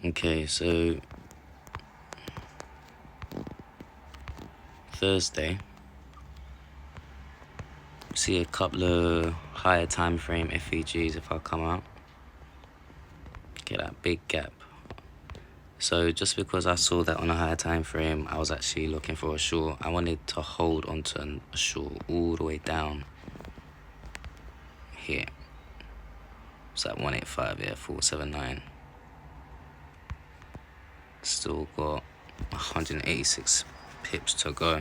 Okay, so Thursday, see a couple of higher time frame FEGs if I come out. Get that big gap. So just because I saw that on a higher time frame, I was actually looking for a short. I wanted to hold onto a short all the way down here. It's at 185, yeah, 479. Still got 186 pips to go.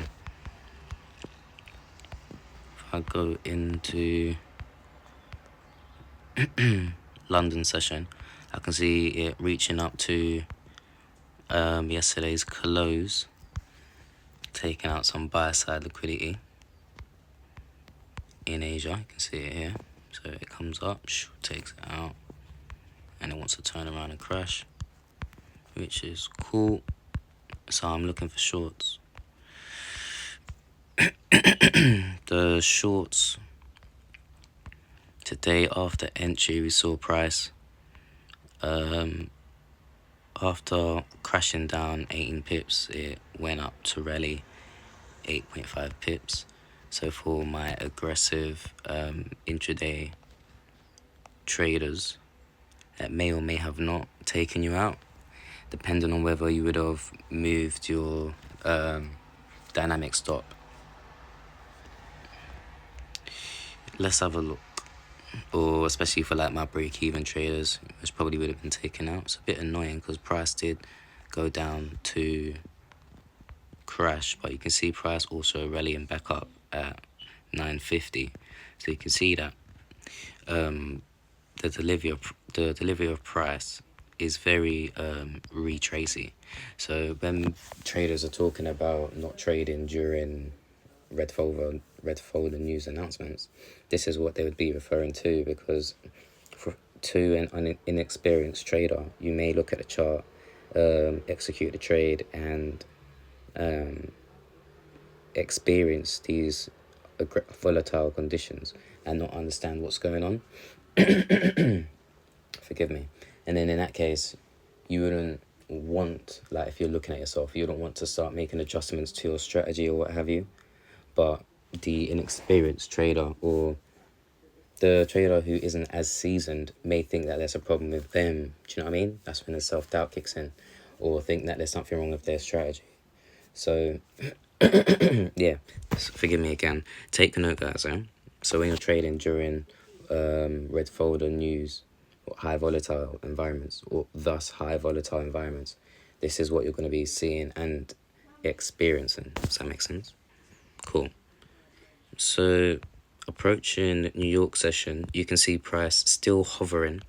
If I go into London session, I can see it reaching up to yesterday's close, taking out some buy side liquidity in Asia. You can see it here. So it comes up, takes it out, and it wants to turn around and crash, which is cool. So I'm looking for shorts. The shorts today after entry, we saw price after crashing down 18 pips, it went up to rally 8.5 pips. So for my aggressive intraday traders that may or may have not taken you out, depending on whether you would have moved your dynamic stop. Let's have a look. Or especially for like my break-even traders, which probably would have been taken out. It's a bit annoying because price did go down to crash, but you can see price also rallying back up at 950. So you can see that the delivery of price is very retracey. So when traders are talking about not trading during red folder news announcements, this is what they would be referring to, because to an inexperienced trader, you may look at the chart, execute the trade, and experience these volatile conditions and not understand what's going on. Forgive me. And then in that case, you wouldn't want, like if you're looking at yourself, you wouldn't want to start making adjustments to your strategy or what have you. But the inexperienced trader or the trader who isn't as seasoned may think that there's a problem with them. Do you know what I mean? That's when the self-doubt kicks in, or think that there's something wrong with their strategy. So yeah, forgive me again. Take note, guys. So when you're trading during red folder news or high volatile environments, or thus high volatile environments, this is what you're going to be seeing and experiencing. Does that make sense? Cool. So approaching New York session, you can see price still hovering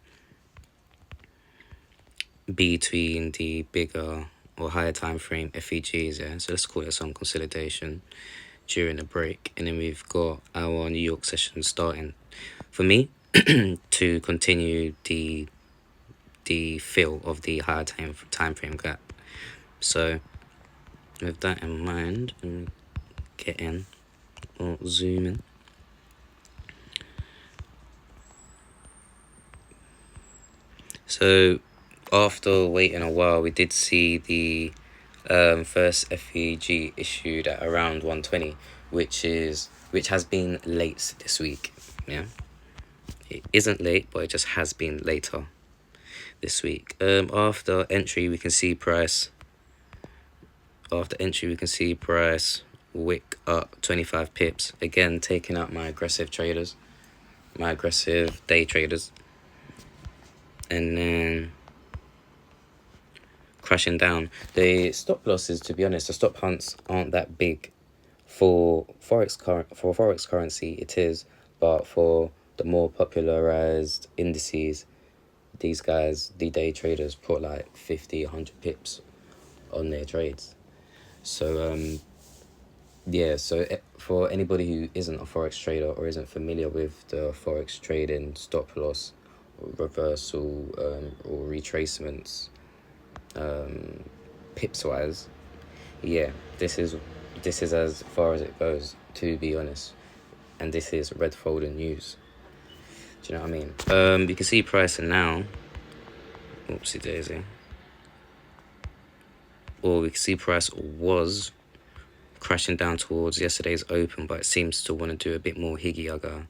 between the bigger or higher time frame FEGs. Yeah, so let's call it some consolidation during the break, and then we've got our New York session starting for me to continue the fill of the higher time frame gap. So with that in mind, get in or zoom in. So after waiting a while, we did see the first FEG issued at around 120, which has been late this week. Yeah, it isn't late, but it just has been later this week. After entry, we can see price. After entry, we can see price wick up 25 pips. Again, taking out my aggressive traders, my aggressive day traders, and then crashing down. The stop losses, to be honest, the stop hunts aren't that big for forex currency. It is, but for the more popularized indices, these guys, the day traders, put like 50, 100 pips on their trades. So yeah, so for anybody who isn't a forex trader or isn't familiar with the forex trading stop loss, reversal, or retracements, pips wise, yeah, this is as far as it goes, to be honest, and this is red folder news. Do you know what I mean? You can see price now. Oopsie daisy. or we can see price was crashing down towards yesterday's open, but it seems to want to do a bit more higgy aga.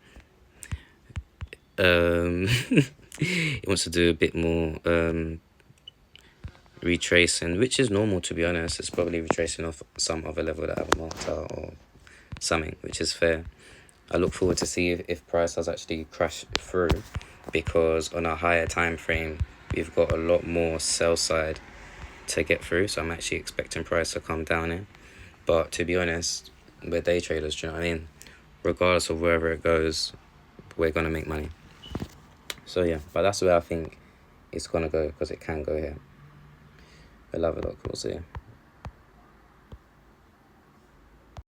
It wants to do a bit more retracing, which is normal, to be honest. It's probably retracing off some other level that I haven't marked out or something, which is fair. I look forward to see if price has actually crashed through, because on a higher time frame we've got a lot more sell side to get through, so I'm actually expecting price to come down in. But to be honest, we're day traders, do you know what I mean? Regardless of wherever it goes, we're gonna make money. So yeah, but that's where I think it's gonna go, because it can go here. We'll have a look, we'll see.